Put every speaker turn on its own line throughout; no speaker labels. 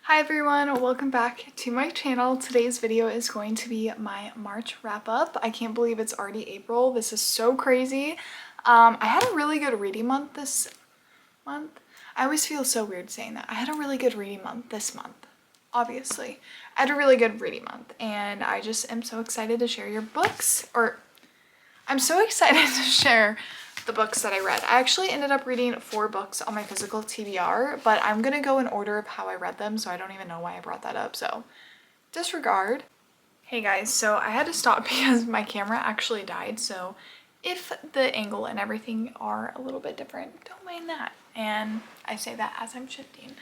Hi everyone, welcome back to my channel. Today's video is going to be my March wrap up. I can't believe it's already April. This is so crazy. I had a really good reading month this month. I always feel so weird saying that. I had a really good reading month this month, obviously. I had a really good reading month and I just am so excited to share your books, or I'm so excited to share the books that I read. I actually ended up reading 4 books on my physical TBR, but I'm gonna go in order of how I read them, so I don't even know why I brought that up, so disregard. Hey guys, so I had to stop because my camera actually died, so if the angle and everything are a little bit different, don't mind that. And I say that as I'm shifting.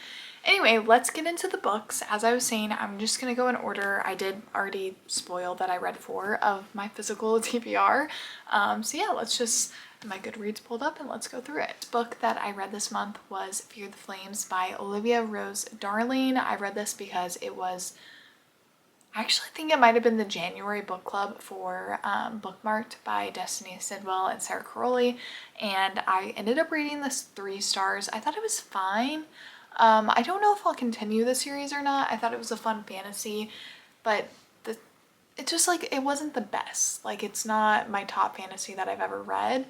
Anyway, let's get into the books. As I was saying, I'm just gonna go in order. I did already spoil that I read 4 of my physical TBR. So yeah, let's just, my Goodreads pulled up and let's go through it. The book that I read this month was Fear the Flames by Olivia Rose Darling. I read this because it was, I actually think it might have been the January book club for Bookmarked by Destiny Sidwell and Sarah Caroli, and I ended up rating this 3 stars. I thought it was fine. I don't know if I'll continue the series or not. I thought it was a fun fantasy, but it just like, it wasn't the best. Like, it's not my top fantasy that I've ever read.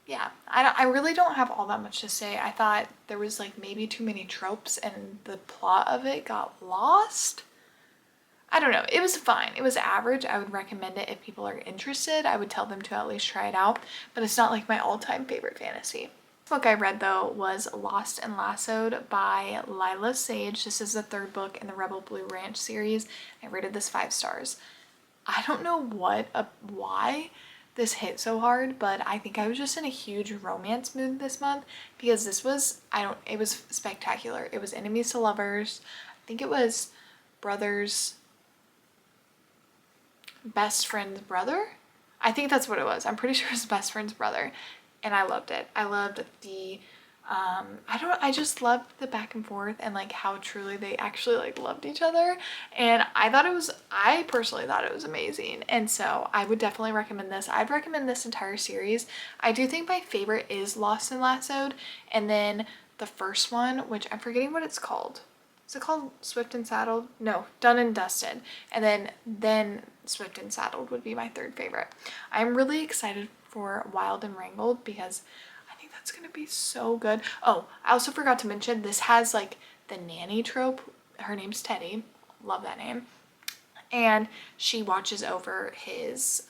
Yeah, I really don't have all that much to say. I thought there was like maybe too many tropes and the plot of it got lost. I don't know. It was fine. It was average. I would recommend it if people are interested. I would tell them to at least try it out, but it's not like my all-time favorite fantasy. The book I read though was Lost and Lassoed by Lila Sage. This is the 3rd book in the Rebel Blue Ranch series. I rated this 5 stars. I don't know why this hit so hard, but I think I was just in a huge romance mood this month because this was, it was spectacular. It was enemies to lovers. I think it was brothers, best friend's brother. I think that's what it was. I'm pretty sure it was best friend's brother. And I loved it. I loved the, I just loved the back and forth and like how truly they actually like loved each other. And I personally thought it was amazing. And so I would definitely recommend this. I'd recommend this entire series. I do think my favorite is Lost and Lassoed. And then the first one, which I'm forgetting what it's called. Is it called Swift and Saddled? No, Done and Dusted. And then Swift and Saddled would be my 3rd favorite. I'm really excited for Wild and Wrangled because I think that's gonna be so good. Oh, I also forgot to mention this has like the nanny trope. Her name's Teddy. Love that name. And she watches over his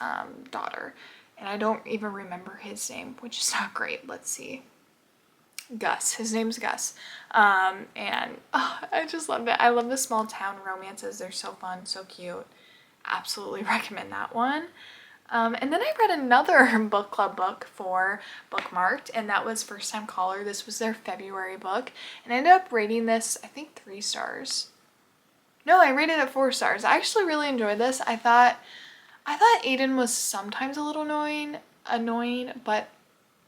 daughter. And I don't even remember his name, which is not great. Let's see. Gus. His name's Gus. And I just loved it. I love the small town romances. They're so fun, so cute. Absolutely recommend that one. And then I read another book club book for Bookmarked, and that was First Time Caller. This was their February book, and I ended up rating this, I think 3 stars. No, I rated it 4 stars. I actually really enjoyed this. I thought Aiden was sometimes a little annoying, but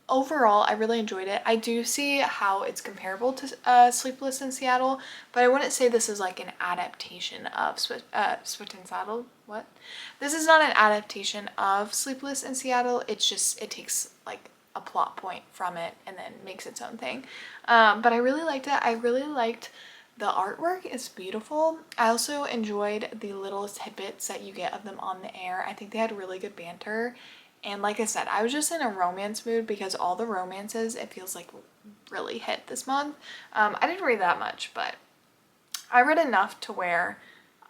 overall, I really enjoyed it. I do see how it's comparable to Sleepless in Seattle, but I wouldn't say this is like an adaptation of Swift and Saddle. What? This is not an adaptation of Sleepless in Seattle. It's just, it takes like a plot point from it and then makes its own thing. But I really liked it. I really liked the artwork. It's beautiful. I also enjoyed the little tidbits that you get of them on the air. I think they had really good banter. And like I said, I was just in a romance mood because all the romances, it feels like, really hit this month. I didn't read that much, but I read enough to where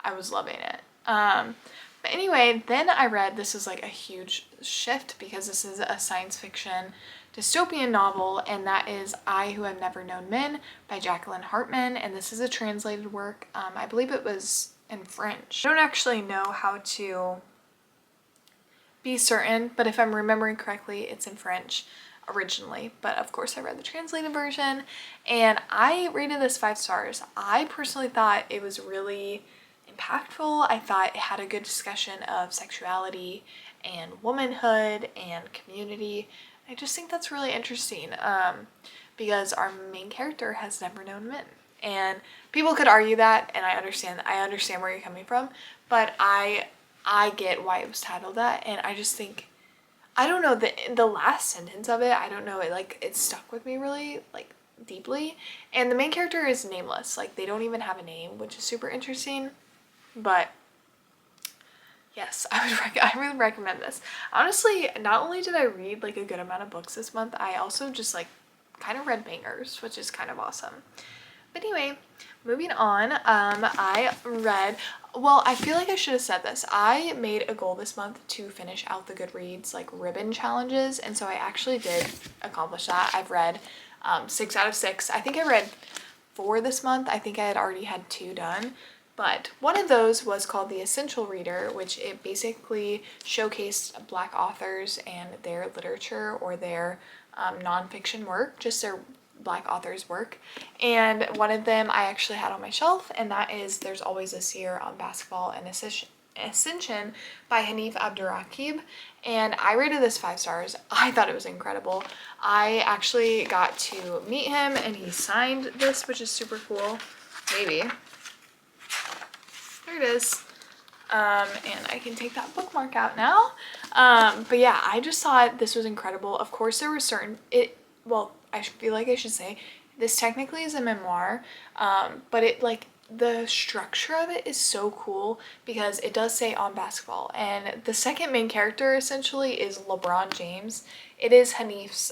I was loving it. But anyway, then I read, this is like a huge shift because this is a science fiction dystopian novel, and that is I Who Have Never Known Men by Jacqueline Hartman. And this is a translated work. I believe it was in French. I don't actually know how to be certain, but if I'm remembering correctly, it's in French originally, but of course I read the translated version, and I rated this 5 stars. I personally thought it was really impactful. I thought it had a good discussion of sexuality and womanhood and community. I just think that's really interesting because our main character has never known men, and people could argue that, and I understand where you're coming from, but I get why it was titled that, and I just think, I don't know, the last sentence of it, I don't know, it stuck with me really, like deeply. And the main character is nameless. Like, they don't even have a name, which is super interesting. But yes, I really recommend this. Honestly, not only did I read like a good amount of books this month, I also just like kind of read bangers, which is kind of awesome. But anyway, moving on, I read, well, I feel like I should have said this. I made a goal this month to finish out the Goodreads like ribbon challenges, and so I actually did accomplish that. I've read 6 out of 6. I think I read 4 this month. I think I had already had 2 done. But one of those was called The Essential Reader, which it basically showcased Black authors and their literature or their nonfiction work, just their Black authors' work. And one of them I actually had on my shelf, and that is There's Always a Seer on Basketball and Ascension by Hanif Abdurraqib. And I rated this 5 stars. I thought it was incredible. I actually got to meet him and he signed this, which is super cool. Maybe. There it is. And I can take that bookmark out now. But yeah, I just thought this was incredible. Of course, there were well, I feel like I should say this technically is a memoir, but it like the structure of it is so cool because it does say on basketball, and the second main character essentially is LeBron James. It is Hanif's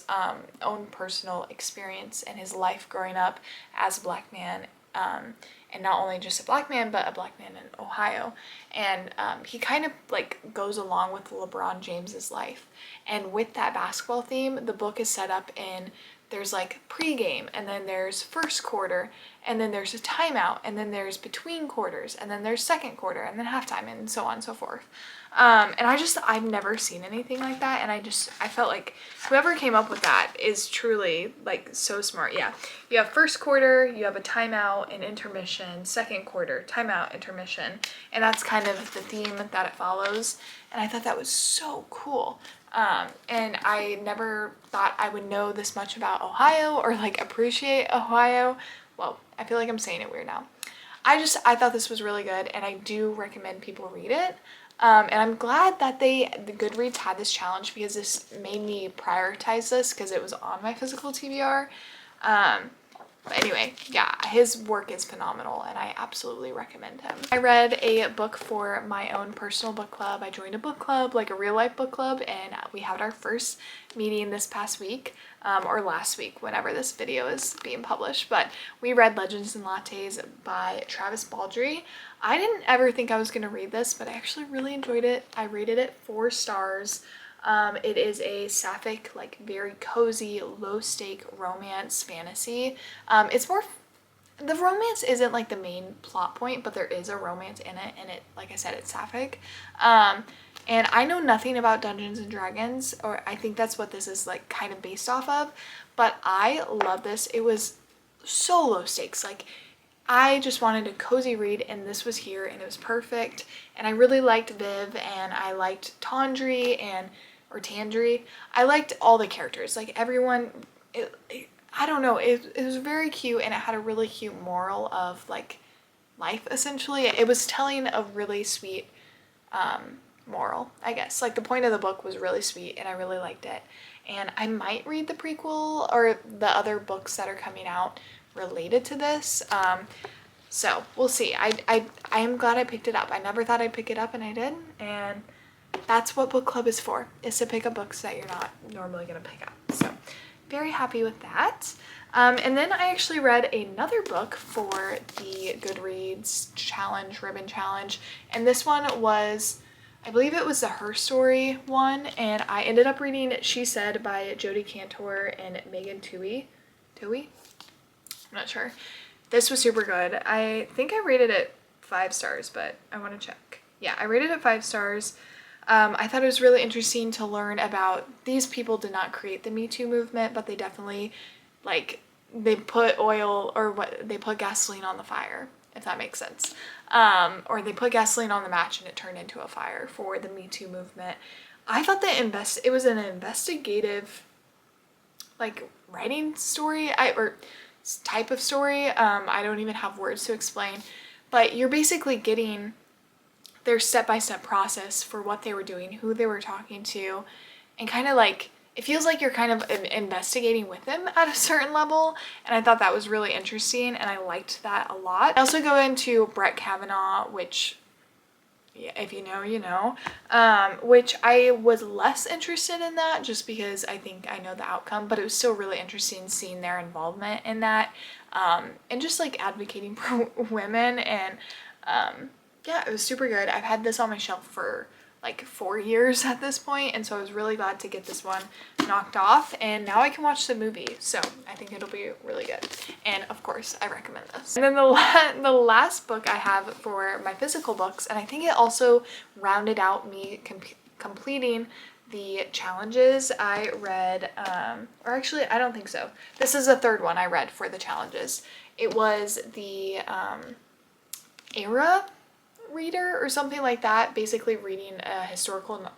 own personal experience and his life growing up as a Black man, and not only just a Black man, but a Black man in Ohio. And he kind of like goes along with LeBron James's life. And with that basketball theme, the book is set up in, there's like pregame, and then there's first quarter, and then there's a timeout, and then there's between quarters, and then there's second quarter, and then halftime, and so on and so forth. And I've never seen anything like that, and I felt like whoever came up with that is truly like so smart. Yeah, you have first quarter, you have a timeout, an intermission, second quarter, timeout, intermission, and that's kind of the theme that it follows, and I thought that was so cool. And I never thought I would know this much about Ohio or like appreciate Ohio. Well, I feel like I'm saying it weird now. I thought this was really good, and I do recommend people read it. And I'm glad that the Goodreads had this challenge because this made me prioritize this because it was on my physical TBR. But anyway, yeah, his work is phenomenal and I absolutely recommend him. I read a book for my own personal book club. I joined a book club, like a real life book club, and we had our first meeting this past week, or last week, whenever this video is being published. But we read Legends and Lattes by chavez-gregory. I didn't ever think I was going to read this, but I actually really enjoyed it. I rated it 4 stars. It is a sapphic, like very cozy, low-stake romance fantasy. It's more, the romance isn't like the main plot point, but there is a romance in it, and it, like I said, it's sapphic. And I know nothing about Dungeons and Dragons, or I think that's what this is like kind of based off of, but I love this. It was so low stakes. Like, I just wanted a cozy read, and this was here, and it was perfect. And I really liked Viv, and I liked Tandri or Tandri. I liked all the characters, like everyone. I don't know, it was very cute, and it had a really cute moral of like life, essentially. It was telling a really sweet moral, I guess. Like, the point of the book was really sweet, and I really liked it. And I might read the prequel or the other books that are coming out related to this. So we'll see. I am glad I picked it up. I never thought I'd pick it up, and I did. And that's what book club is for, is to pick up books that you're not normally going to pick up. So very happy with that. And then I actually read another book for the Goodreads challenge, ribbon challenge. And this one was, I believe it was the Her Story one. And I ended up reading She Said by Jodi Cantor and Megan Twohey. I'm not sure. This was super good. I think I rated it 5 stars, but I want to check. Yeah, I rated it 5 stars. I thought it was really interesting to learn about, these people did not create the Me Too movement, but they definitely, like, they put they put gasoline on the fire, if that makes sense. Or they put gasoline on the match and it turned into a fire for the Me Too movement. I thought that it was an investigative, like, writing story, or type of story. I don't even have words to explain, but you're basically getting their step-by-step process for what they were doing, who they were talking to, and kind of like it feels like you're kind of investigating with him at a certain level, and I thought that was really interesting, and I liked that a lot. I also go into Brett Kavanaugh, which, yeah, if you know, you know, which I was less interested in that just because I think I know the outcome, but it was still really interesting seeing their involvement in that, and just like advocating for women, and yeah, it was super good. I've had this on my shelf for like 4 years at this point, and so I was really glad to get this one knocked off, and now I can watch the movie, so I think it'll be really good, and of course I recommend this. And then the last book I have for my physical books, and I think it also rounded out me completing the challenges I read, or actually I don't think so. This is the third one I read for the challenges. It was the Era reader or something like that, basically reading a historical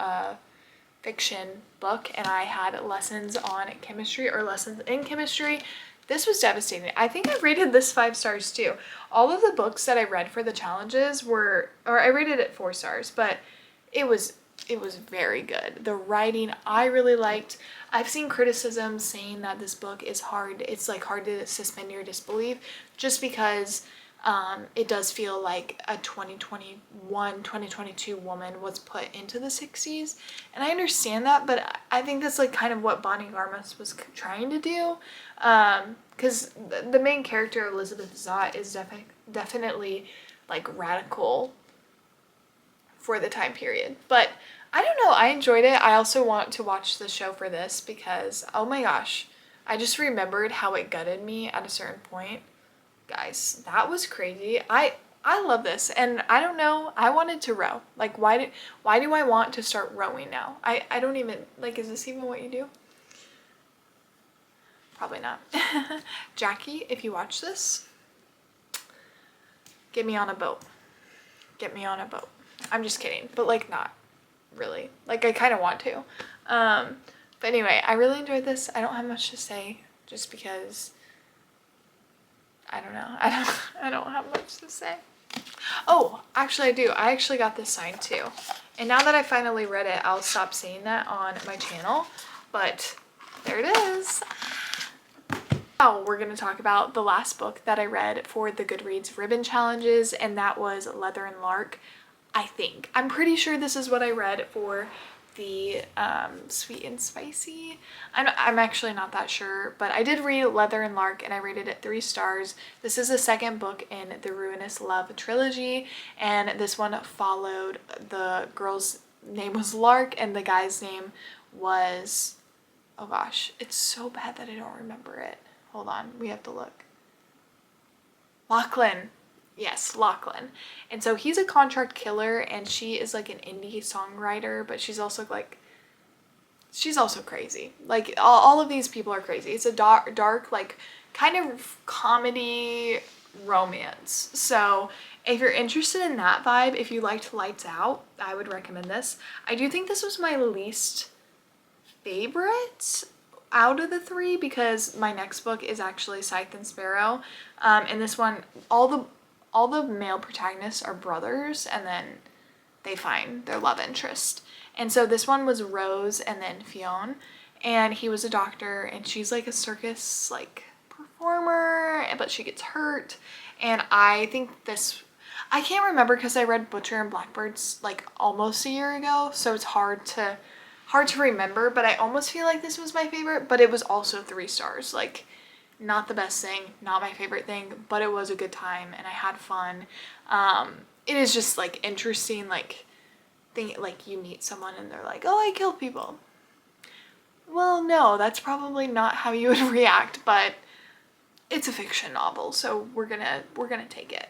fiction book, and I had lessons on chemistry, or lessons in chemistry. This was devastating. I think I rated this 5 stars too. All of the books that I read for the challenges were, or I rated it 4 stars, but it was very good. The writing I really liked. I've seen criticism saying that this book is hard. It's like hard to suspend your disbelief just because it does feel like a 2021, 2022 woman was put into the 60s. And I understand that, but I think that's like kind of what Bonnie Garmus was trying to do. Because the main character, Elizabeth Zott, is definitely like radical for the time period. But I don't know, I enjoyed it. I also want to watch the show for this because, oh my gosh, I just remembered how it gutted me at a certain point. Guys, that was crazy. I love this, and I don't know, I wanted to row. Like, why do I want to start rowing now? I don't even, like, is this even what you do? Probably not. Jackie, if you watch this, get me on a boat. Get me on a boat. I'm just kidding, but like not really. Like, I kind of want to. But anyway, I really enjoyed this. I don't have much to say just because I don't know. I don't have much to say. Oh, actually I do. I actually got this signed too. And now that I finally read it, I'll stop saying that on my channel. But there it is. Now we're going to talk about the last book that I read for the Goodreads ribbon challenges, and that was Leather and Lark. I think. I'm pretty sure this is what I read for the Sweet and Spicy. I'm actually not that sure, but I did read Leather and Lark, and I rated it 3 stars. This is the second book in the Ruinous Love trilogy, and this one followed, the girl's name was Lark and the guy's name was, oh gosh, it's so bad that I don't remember it. Hold on, we have to look. Lachlan. Yes, Lachlan. And so he's a contract killer, and she is like an indie songwriter, but she's also crazy. Like, all of these people are crazy. It's a dark, like, kind of comedy romance. So if you're interested in that vibe, if you liked Lights Out, I would recommend this. I do think this was my least favorite out of the 3, because my next book is actually Scythe and Sparrow. And this one, all the male protagonists are brothers, and then they find their love interest. And so this one was Rose and then Fionn, and he was a doctor, and she's like a circus like performer, but she gets hurt. And I think this, I can't remember because I read Butcher and Blackbirds like almost a year ago, so it's hard to remember, but I almost feel like this was my favorite, but it was also 3 stars. Like, not the best thing, not my favorite thing, but it was a good time and I had fun. It is just like interesting, like you meet someone and they're like, oh, I killed people. Well, no, that's probably not how you would react, but it's a fiction novel, so we're gonna take it.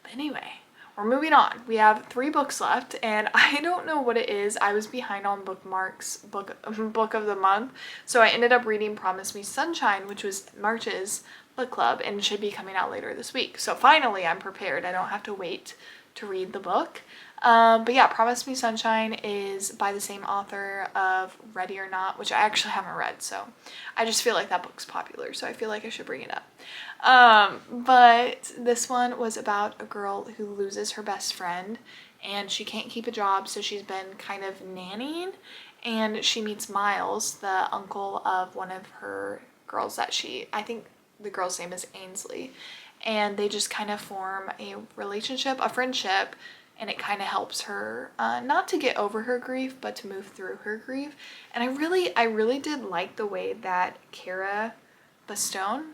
But anyway, we're moving on. We have 3 books left, and I don't know what it is. I was behind on bookmarks, book of the month, so I ended up reading Promise Me Sunshine, which was March's book club, and should be coming out later this week. So finally, I'm prepared. I don't have to wait to read the book. But yeah, Promise Me Sunshine is by the same author of Ready or Not, which I actually haven't read, so I just feel like that book's popular, so I feel like I should bring it up. But this one was about a girl who loses her best friend, and she can't keep a job, so she's been kind of nannying, and she meets Miles, the uncle of one of her girls that I think the girl's name is Ainsley, and they just kind of form a relationship, a friendship, and it kind of helps her not to get over her grief, but to move through her grief. And I really did like the way that Cara Bastone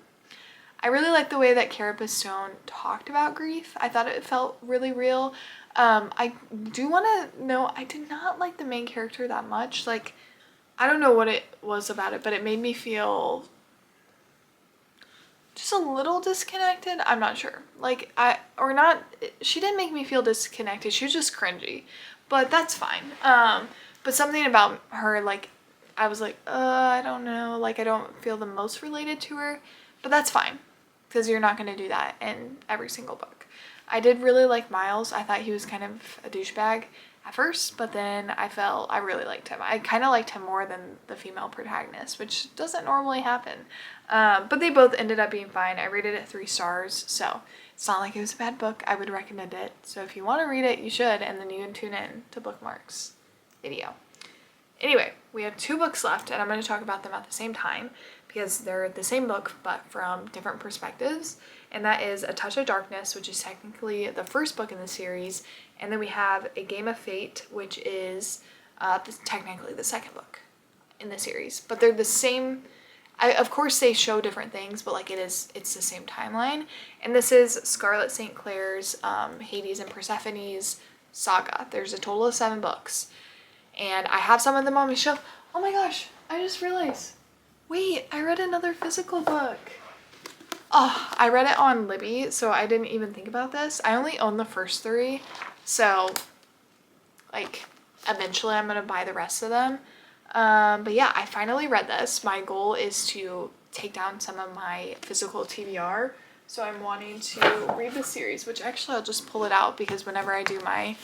talked about grief. I thought it felt really real. I do want to know, I did not like the main character that much. Like, I don't know what it was about it, but it made me feel just a little disconnected. I'm not sure. Like, she didn't make me feel disconnected. She was just cringy, but that's fine. But something about her, like, I was like, I don't know. Like, I don't feel the most related to her, but that's fine, because you're not going to do that in every single book. I did really like Miles. I thought he was kind of a douchebag at first, but then I really liked him. I kind of liked him more than the female protagonist, which doesn't normally happen. But they both ended up being fine. I rated it 3 stars, so it's not like it was a bad book. I would recommend it. So if you want to read it, you should, and then you can tune in to Bookmark's video. Anyway, we have 2 books left, and I'm going to talk about them at the same time because they're the same book but from different perspectives, and that is A Touch of Darkness, which is technically the first book in the series, and then we have A Game of Fate, which is technically the second book in the series, but they're the same. Of course they show different things, but like it's the same timeline, and this is Scarlet St. Clair's Hades and Persephone's saga. There's a total of 7 books, and I have some of them on my shelf. Oh my gosh, I just realized. Wait, I read another physical book. Oh, I read it on Libby, so I didn't even think about this. I only own the first 3, so like eventually I'm gonna buy the rest of them. But yeah, I finally read this. My goal is to take down some of my physical TBR, so I'm wanting to read the series, which actually I'll just pull it out because whenever I do my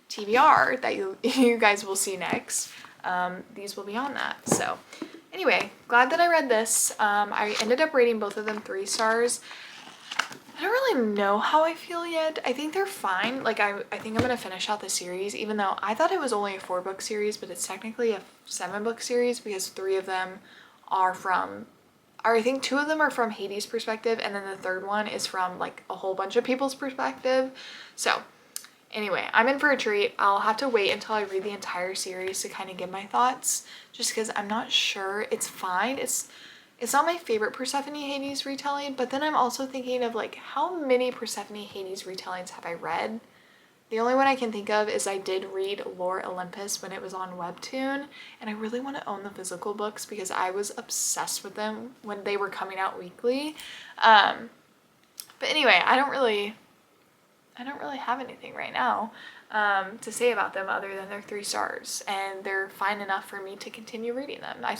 TBR that you guys will see next, these will be on that. So anyway, glad that I read this. I ended up rating both of them 3 stars. I don't really know how I feel yet. I think they're fine. Like, I think I'm gonna finish out the series, even though I thought it was only a 4-book series, but it's technically a 7-book series because 3 of them are from, or I think 2 of them are from Hades' perspective, and then the 3rd one is from like a whole bunch of people's perspective. So anyway, I'm in for a treat. I'll have to wait until I read the entire series to kind of give my thoughts, just because I'm not sure. It's fine. It's not my favorite Persephone Hades retelling, but then I'm also thinking of like, how many Persephone Hades retellings have I read? The only one I can think of is I did read Lore Olympus when it was on Webtoon, and I really want to own the physical books because I was obsessed with them when they were coming out weekly. But anyway, I don't really have anything right now to say about them other than they're 3 stars, and they're fine enough for me to continue reading them. I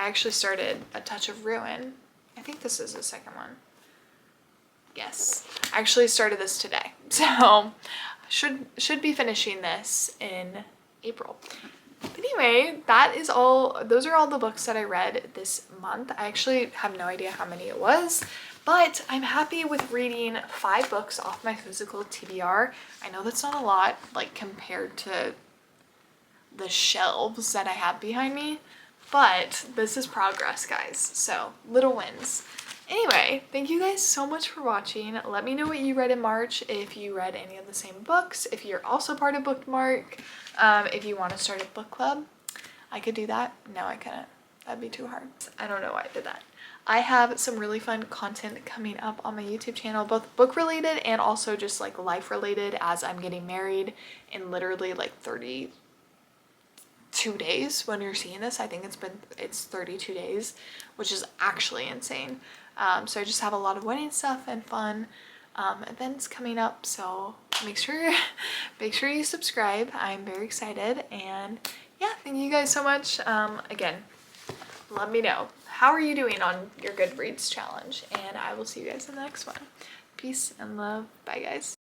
actually started A Touch of Ruin. I think this is the second one. Yes, I actually started this today, so should be finishing this in April. But anyway, those are all the books that I read this month. I actually have no idea how many it was, but I'm happy with reading 5 books off my physical TBR. I know that's not a lot, like, compared to the shelves that I have behind me, but this is progress, guys. So, little wins. Anyway, thank you guys so much for watching. Let me know what you read in March, if you read any of the same books, if you're also part of Bookmark, if you want to start a book club. I could do that. No, I couldn't. That'd be too hard. I don't know why I did that. I have some really fun content coming up on my YouTube channel, both book related and also just like life related, as I'm getting married in literally like 32 days when you're seeing this. I think it's 32 days, which is actually insane. So I just have a lot of wedding stuff and fun events coming up, so make sure you subscribe. I'm very excited, and yeah, thank you guys so much. Again, let me know, how are you doing on your Goodreads challenge, and I will see you guys in the next one. Peace and love. Bye, guys.